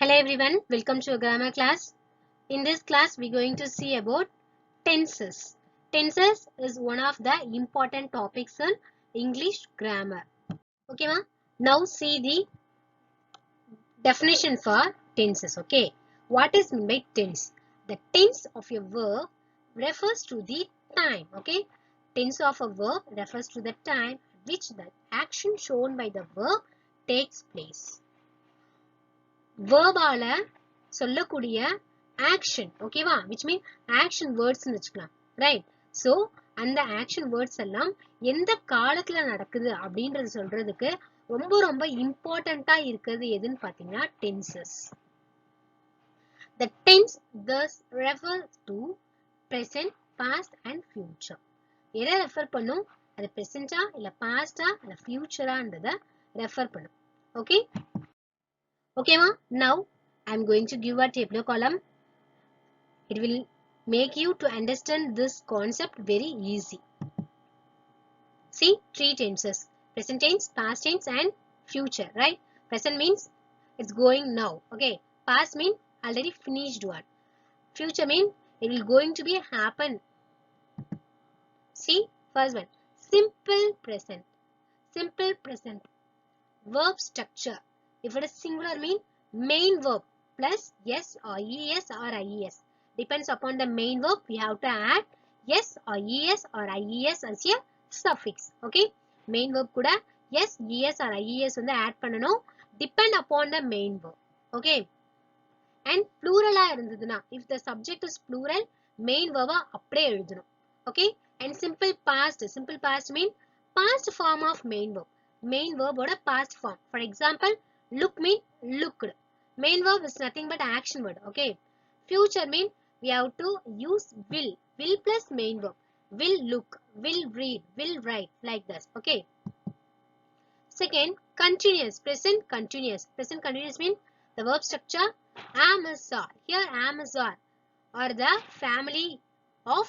Hello everyone, welcome to a grammar class. In this class, we're going to see about tenses. Tenses is one of the important topics in English grammar. Okay, ma? Now see the definition for tenses. Okay, what is meant by tense? The tense of a verb refers to the time. Okay, tense of a verb refers to the time at which the action shown by the verb takes place. Verb-ஆல சொல்லக்கூடிய action, ஓகேவா, which mean action words னு வச்சுக்கலாம், right? So அந்த action words எல்லாம் எந்த காலத்துல நடக்குது அப்படின்றது சொல்றதுக்கு ரொம்ப இம்பார்ட்டண்டா இருக்கிறது எதுன்னு பாத்தீங்கன்னா tenses. The tense thus refers to present, past and future. எதை ரெஃபர் பண்ணும்? அது present-ஆ இல்ல past-ஆ இல்ல future-ஆன்றத ரெஃபர் பண்ணும். Okay? Okay, ma? Now I am going to give a table column. It will make you to understand this concept very easy. See, three tenses: present tense, past tense and future, right? Present means it's going now. Okay. Past means already finished one. Future means it will going to be happen. See, first one, simple present. Simple present. Verb structure. If it is singular mean main verb plus s or es or ies. Depends upon the main verb, we have to add s or es or ies as a suffix. Okay, main verb kuda s, es or ies வந்து add பண்ணனும். Depend upon the main verb. Okay, and plural ஆ இருந்ததுனா, if the subject is plural, main verb அப்படியே எழுதணும். Okay, and simple past mean past form of main verb. Main verb oda past form. For example, look mean looked. Main verb is nothing but action word. Okay. Future mean we have to use will. Will plus main verb. Will look, will read, will write, like this. Okay. Second, continuous. Present continuous. Present continuous mean the verb structure am is are. Here am is are the family of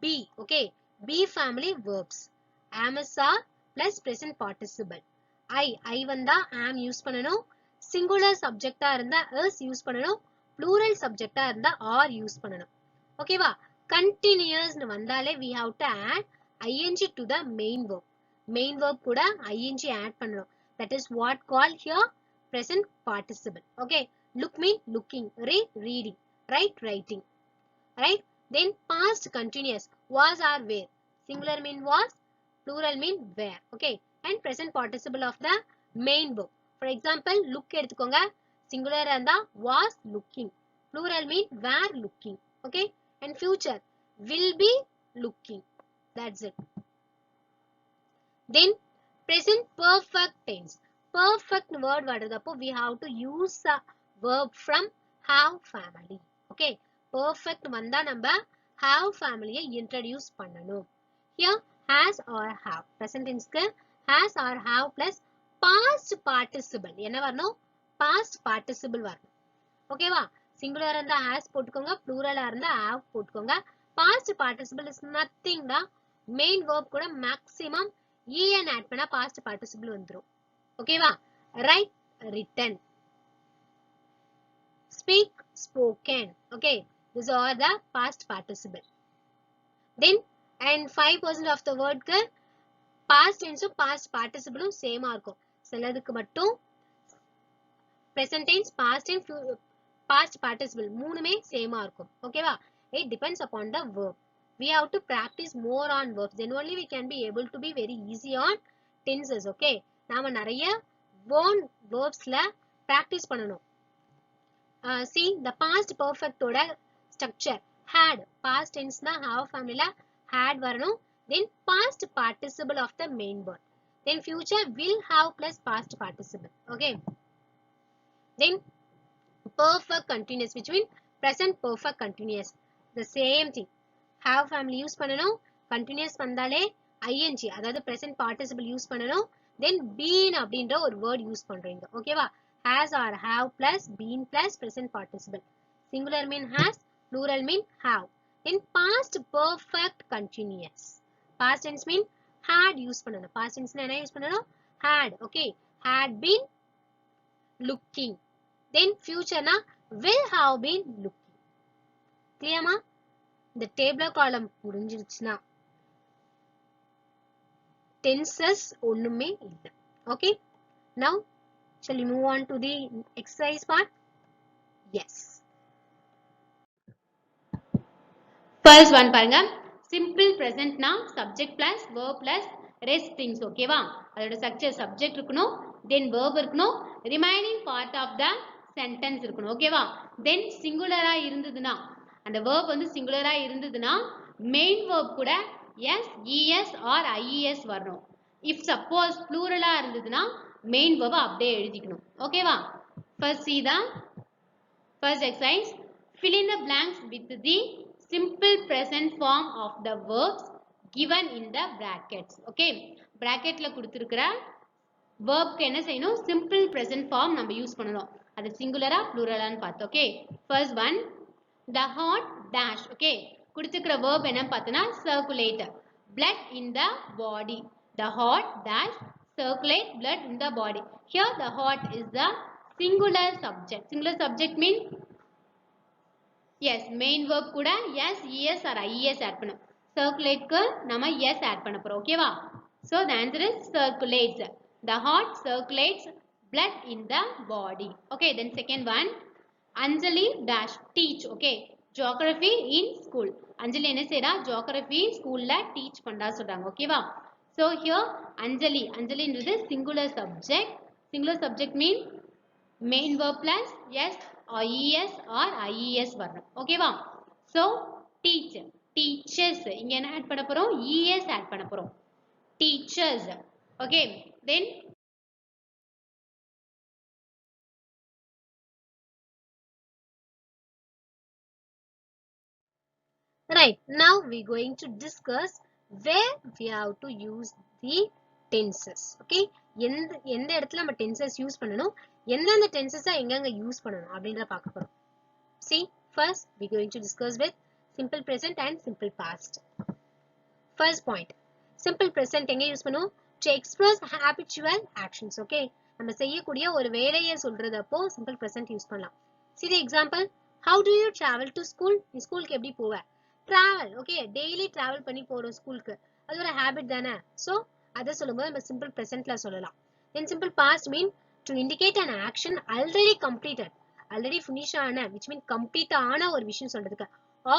be. Okay. Be family verbs. Am is are plus present participle. I வந்தா am use பண்ணனும். Singular subject இருந்தா is use பண்ணனும். Plural subject இருந்தா are use பண்ணனும். ஓகேவா? Continuous னு வந்தாலே we have to add ing to the main verb. Main verb கூட ing add பண்ணனும். That is what called here present participle. Okay. Look mean looking. Read reading. Write writing. Right? Then past continuous. Was or were. Singular mean was. Plural mean were. Okay. And present participle of the main verb. For example, look எடுத்துக்கோங்க. Singular இருந்தா was looking. Plural mean were looking. Okay. And future will be looking. That's it. Then present perfect tense. Perfect word வருதப்போ we have to use a verb from have family. Okay. Perfect வந்தா நம்ம have family introduce பண்ணனும். Here has or have. Present tense க்கு has or have plus past participle. என்ன வரணும்? Past participle வரணும். ஓகேவா? Singular இருந்தா has போட்டுக்கோங்க. Plural இருந்தா have போட்டுக்கோங்க. Past participle is nothing தான். Main verb கூட maximum en add பண்ணா past participle வந்துரும். ஓகேவா? Write, written. Speak, spoken. Okay. These are the past participle. Then and 5% of the word க்கு past tense past participle same இருக்கும். சிலதுக்கு மட்டும் present tense, past tense, past participle மூணுமே same இருக்கும். ஓகேவா? It depends upon the verb. We have to practice more on verbs. Then only we can be able to be very easy on tenses. Okay. நாம நிறைய verbsல practice பண்ணணும். See the past perfect ஓட structure. Had. Past tense na have family la had வரணும். Then past participle of the main word. Then future will have plus past participle. Okay. Then perfect continuous, which means present perfect continuous. The same thing. Have family use பண்ணனும். Continuous வந்தாலே ing, அதாவது present participle use பண்ணனும். Then been அப்படின்ற ஒரு word use பண்றீங்க. ஓகேவா? Has or have plus been plus present participle. Singular mean has, plural mean have. Then past perfect continuous. Past tense mean had use பண்ணனும். Past tense என்ன use பண்ணனும்? Had. Okay. Had been looking. then future na will have been looking. Clear ma? இந்த table column புரிஞ்சிருச்சுனா tenses ஒண்ணுமே இல்ல. Okay, now shall we move on to the exercise part? Yes. First one பாருங்க, simple present na subject plus verb plus rest things. Okay வா? அதோட structure subject இருக்கணும், then verb இருக்கணும், remaining part of the sentence இருக்கணும். Okay வா? Then singular இருந்ததுனா, அந்த verb வந்து singular இருந்ததுனா main verb கூட s, es or ies வரணும். If suppose plural இருந்ததுனா main verb அப்படியே எழுதிக்கணும். Okay வா? First see the first exercise. Fill in the blanks with the simple present form of the verbs given in the brackets. Okay, bracketல கொடுத்திருக்கிற verb க்கு என்ன செய்யணும்? Simple present form நம்ம use பண்ணணும். அது singular plural னு பார்த்தோம். Okay, first one, the heart dash. Okay, கொடுத்திருக்கிற verb என்ன பார்த்தனா circulate blood in the body. The heart dash circulate blood in the body. Here the heart is the singular subject. Singular subject mean yes, main verb கூட yes, es or ies add பண்ணும். Circulate க்கு நம்ம yes add பண்ண போறோம். Okay வா? So the answer is circulates. The heart circulates blood in the body. Okay, then second one, Anjali dash teach. Okay, geography in school. Anjali என்ன செய்றா? Geography schoolல teach பண்றா சொல்றாங்க. Okay வா? So here Anjali, Anjali ன்றது singular subject. Singular subject mean main verb plus yes or es or ies வரணும். Okay வா? So teach, teachers இங்க என்ன add பண்ண போறோம்? es ஆட் பண்ண போறோம். Teachers. Okay, then right, now we going to discuss where we have to use the tenses. Okay, எந்த இடத்துல நம்ம tenses யூஸ் பண்ணனும், எந்தெந்த tenses எங்கெங்க யூஸ் பண்ணனும் அப்படிங்கறத பார்க்க போறோம். See, first we going to discuss with simple present and simple past. First point, simple present எங்க யூஸ் பண்ணுவோம்? To express habitual actions. Okay, நம்ம செய்யக்கூடிய ஒரு வேலையை சொல்றதப்போ simple present யூஸ் பண்ணலாம். See the example, how do you travel to school? நீ ஸ்கூலுக்கு எப்படி போவ? Travel. Okay, daily travel பண்ணி போறோம் ஸ்கூலுக்கு, அது ஒரு habit தானே. So அத சொல்லும்போது நம்ம simple presentல சொல்லலாம். Then simple past mean to indicate an action already completed, already finish ஆன, which mean complete ஆன ஒரு விஷயம் சொல்றதுக்கு,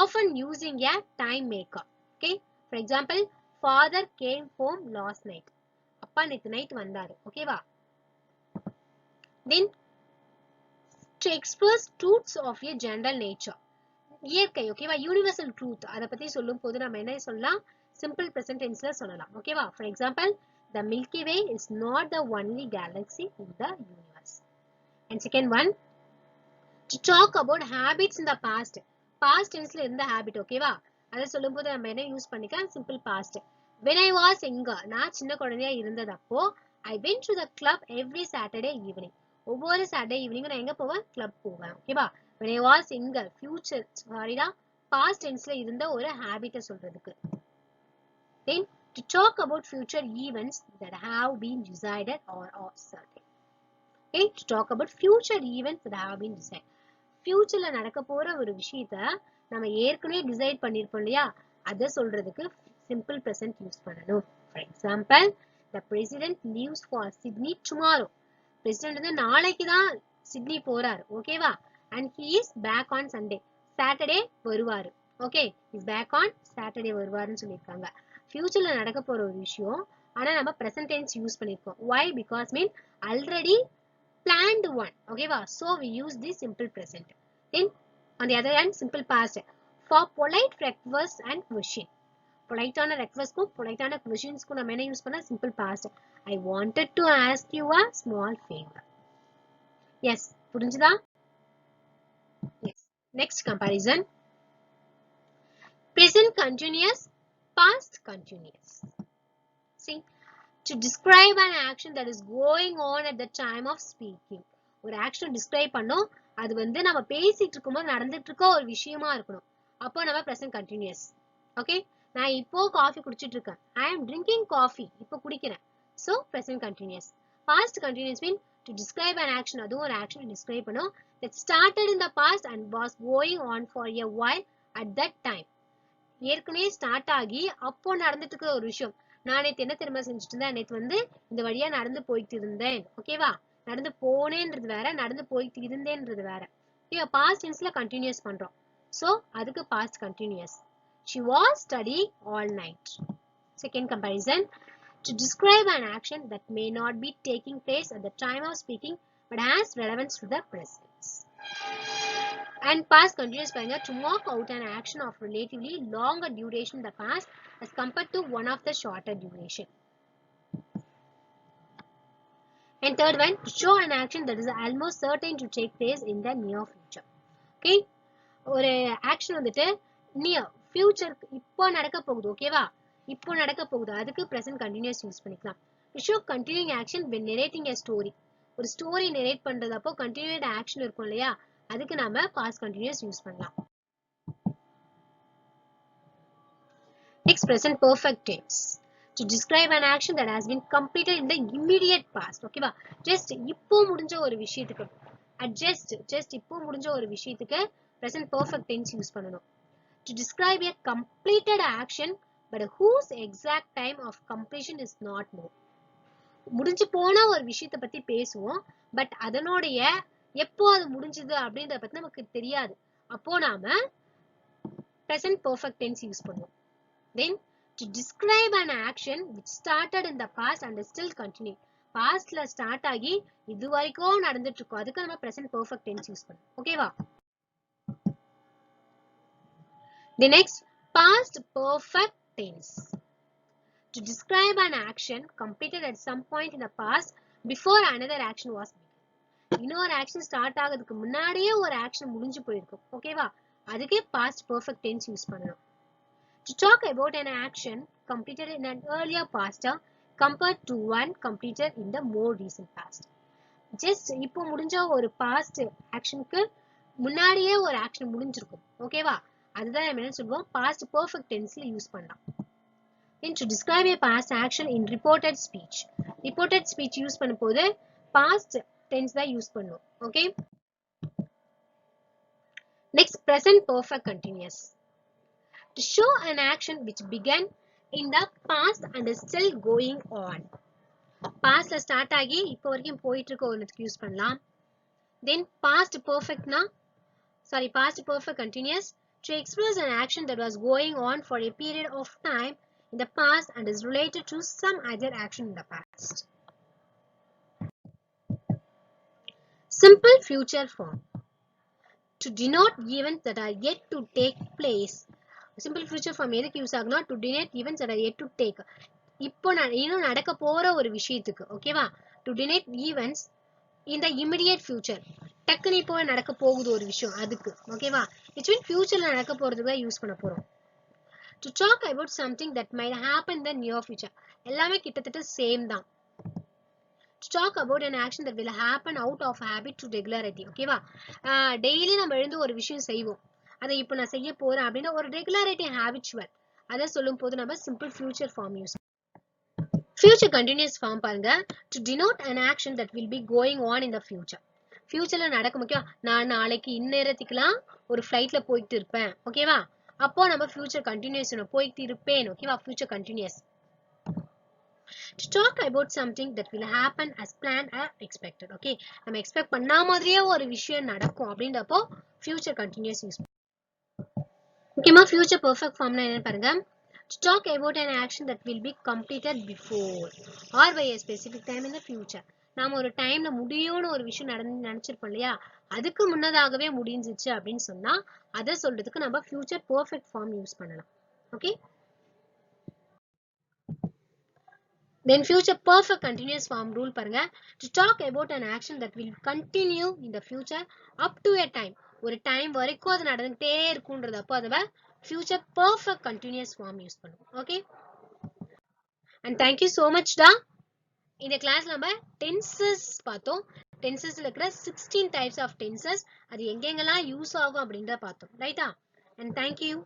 often using a time maker. Okay, for example, father came home last night. அப்பா நேத்து நைட் வந்தாரு. ஓகேவா? Then to express truths of a general nature. இயற்கை. ஓகேவா? universal truth. அத பத்தி சொல்லும் போது நம்ம என்ன சொல்லலாம்? simple present tenseல சொல்லலாம். ஓகேவா? For example, the Milky Way is not the only galaxy in the universe. And second one, to talk about habits in the past. Past tenseல இருந்த habit. ஓகேவா? அத சொல்லும் போது நம்ம என்ன யூஸ் பண்ணிக்கலாம்? simple past. When I was younger, நான் சின்ன குழந்தையா இருந்ததப்போ I went to the club every Saturday evening. ஒவ்வொரு Saturday evening நான் எங்க போவேன்? club போவேன். ஓகேவா? When I was younger, future, சாரிடா, past tenseல இருந்த ஒரு habit சொல்றதுக்கு. Then to talk about future events that have been decided or certain. Okay, to talk about future events that have been decided. Futureல நடக்க போற ஒரு விஷயத்தை நம்ம ஏற்கனவே டிசைட் பண்ணிருப்போம் இல்லையா, அத சொல்றதுக்கு simple present யூஸ் பண்ணணும். For example, the president leaves for Sydney tomorrow. President வந்து நாளைக்கு தான் சிட்னி போறாரு. ஓகேவா? And he is back on Sunday. Saturday வருவாரு. Okay, he is back on Saturday வருவாருன்னு சொல்லிருக்காங்க. Futureல நடக்க போற ஒரு விஷயம், ஆனா நம்ம present tense யூஸ் பண்ணிருக்கோம். Why? Because mean already planned one. ஓகேவா? So we use the simple present. Then on the other hand, simple past for polite requests and question. Polite ஆன requestக்கும் polite ஆன questionsக்கும் நம்ம என்ன யூஸ் பண்ணா? simple past. I wanted to ask you a small favor. Yes, புரிஞ்சுதா? Yes. Next comparison. Present continuous, past continuous. See, to describe an action that is going on at the time of speaking. ஒரு action describe பண்ணோம், அது வந்து நம்ம பேசிட்டு இருக்கும்போது நடந்துட்டு இருக்க ஒரு விஷயமா இருக்கணும். அப்போ நம்ம present continuous. Okay, நான் இப்போ காஃபி குடிச்சிட்டு இருக்கேன். I am drinking coffee. இப்போ குடிக்கிறேன். So present continuous. Past continuous mean To describe an action, அதுவும் ஒரு action describe பண்ணும், that started in the past and was going on for a while at that time. ஏற்கனவே start ஆகி அப்போ நடந்துட்டு இருக்க ஒரு விஷயம். நான் நேற்று என்ன தெரியுமா செஞ்சுட்டு இருந்தேன், நேற்று வந்து இந்த வழியா நடந்து போயிட்டு இருந்தேன். ஓகேவா, நடந்து போனேன்றது வேற, நடந்து போயிட்டு இருந்தேன்றது வேற. ஓகேவா, பாஸ்ட் டென்ஸ்ல கண்டினியூஸ் பண்றோம். சோ அதுக்கு past continuous. She was studying all night. Second comparison. To describe an action that may not be taking place at the time of speaking but has relevance to the present. And past continuous பாருங்க, to mark out an action of relatively longer duration in the past as compared to one of the shorter duration. And third one, to show an action that is almost certain to take place in the near future. Okay, ஒரு action வந்துட்டு near future இப்போ நடக்க போகுது. ஓகேவா, இப்போ நடக்க போகுது, அதுக்கு present continuous யூஸ் பண்ணிக்கலாம். To show continuing action when narrating a story. ஒரு ஸ்டோரி நரேட் பண்றதப்போ continued action இருக்கும் இல்லையா, அதுக்கு நாம past continuous யூஸ் பண்ணலாம். Next, present perfect tense. To describe an action that has been completed in the immediate past. ஓகேவா, just இப்போ முடிஞ்ச ஒரு விஷயத்துக்கு, just இப்போ முடிஞ்ச ஒரு விஷயத்துக்கு present perfect tense யூஸ் பண்ணணும். To describe a completed action but whose exact time of completion is not known. முடிஞ்சு போன ஒரு விஷயத்தை பத்தி பேசுவோம், பட் அதனுடைய எப்போ அது முடிஞ்சது அப்படின்றத பத்தி நமக்கு தெரியாது. அப்போ நாம present perfect tense யூஸ் பண்ணுவோம். Then to describe an action which started in the past and is still continuing. பாஸ்ட்ல ஸ்டார்ட் ஆகி இது வரைக்கும் நடந்துட்டு இருக்கும், அதுக்கு நம்ம present perfect tense யூஸ் பண்ணுவோம். ஓகேவா. The next, past perfect tense. To describe an action completed at some point in the past before another action was begun. இன்னொரு ஆக்ஷன் ஸ்டார்ட் ஆகிறதுக்கு முன்னாடியே ஒரு ஆக்ஷன் முடிஞ்சு போயிருக்கும். ஓகேவா, அதுக்கே past perfect tense யூஸ் பண்ணணும். To talk about an action completed in an earlier past compared to one completed in the more recent past. Just இப்போ முடிஞ்ச ஒரு past ஆக்ஷனுக்கு முன்னாடியே ஒரு ஆக்ஷன் முடிஞ்சிருக்கும். ஓகேவா, அதுதான் நம்ம என்ன சொல்லுவோம், past perfect tenseல யூஸ் பண்ணலாம். Then to describe a past action in reported speech. Reported speech use பண்ணும்போது past tense தான் யூஸ் பண்ணுவோம். Okay. Next, present perfect continuous. To show an action which began in the past and is still going on. Pastல start ஆகி இப்போ வரைக்கும் போயிட்டு இருக்க ஒன்னுக்கு யூஸ் பண்ணலாம். Then past perfect continuous to express an action that was going on for a period of time in the past and is related to some other action in the past. Simple future form. To denote events that are yet to take place. Simple future form எதுக்கு use ஆகுனா, to denote events that are yet to take. இப்போ இன்னும் நடக்க போற ஒரு விஷயத்துக்கு. ஓகேவா, to denote events in the immediate future. டக்குனு இப்போ நடக்க போகுது ஒரு விஷயம், அதுக்கு. ஓகேவா, which means futureல நடக்க போறதுக்கு தான் யூஸ் பண்ண போறோம். To talk about something that might happen in the near future. எல்லாமே கிட்டத்தட்ட சேம் தான். To talk about an action that will happen out of habit to regularity. ஓகேவா, டெய்லி நம்ம எழுந்து ஒரு விஷயம் செய்வோம், அதை இப்போ நான் செய்ய போறேன் அப்படின்னா ஒரு ரெகுலாரிட்டி, ஹேபிச்சுவல், அதை சொல்லும் போது நம்ம simple future form use. Future continuous form பாருங்க. To denote an action that will be going on in the future. ஃபியூச்சர்ல நடக்க முக்கியம், நான் நாளைக்கு இந்நேரத்துக்குலாம் ஒரு ஃபிளைட்ல போயிட்டு இருப்பேன். ஓகேவா, அப்போ நம்ம ஃபியூச்சர் கண்டினியூஸ் போயிட்டு இருப்பேன். ஓகேவா, future continuous. To talk about something that will happen as planned or expected. Okay, நம்ம எக்ஸ்பெக்ட் பண்ணா மாதிரியே ஒரு விஷயம் நடக்கும் அப்படின்றப்போ ஃபியூச்சர் கண்டினியூஸ் யூஸ். முக்கியமா ஃபியூச்சர் பெர்ஃபெக்ட் ஃபார்ம்னா என்ன பாருங்க. To talk about an action that will be completed before or by a specific time in the future. நாம ஒரு டைம்ல முடியும்னு ஒரு விஷயம் நினைச்சிருப்போம் இல்லையா, அதுக்கு முன்னதாகவே முடிஞ்சிச்சு அப்படின்னு சொன்னா அதை சொல்றதுக்கு நம்ம ஃபியூச்சர் பெர்ஃபெக்ட் ஃபார்ம் யூஸ் பண்ணலாம். Okay. Then future perfect continuous form rule பாருங்க. To talk about an action that will continue in the future up to a time. ஒரு டைம் வரைக்கும் அது நடந்துட்டே இருக்கும்ன்றது அப்போ அதை future perfect continuous form use பண்ணுவோம். Okay. And thank you so much டா. இந்த கிளாஸ்ல நம்ம டென்சஸ் பார்த்தோம். டென்சஸ்ல இருக்கிற 16 types of tenses, அது எங்கெங்கெல்லாம் யூஸ் ஆகும் அப்படின்றத பார்த்தோம். ரைட்டா? And thank you.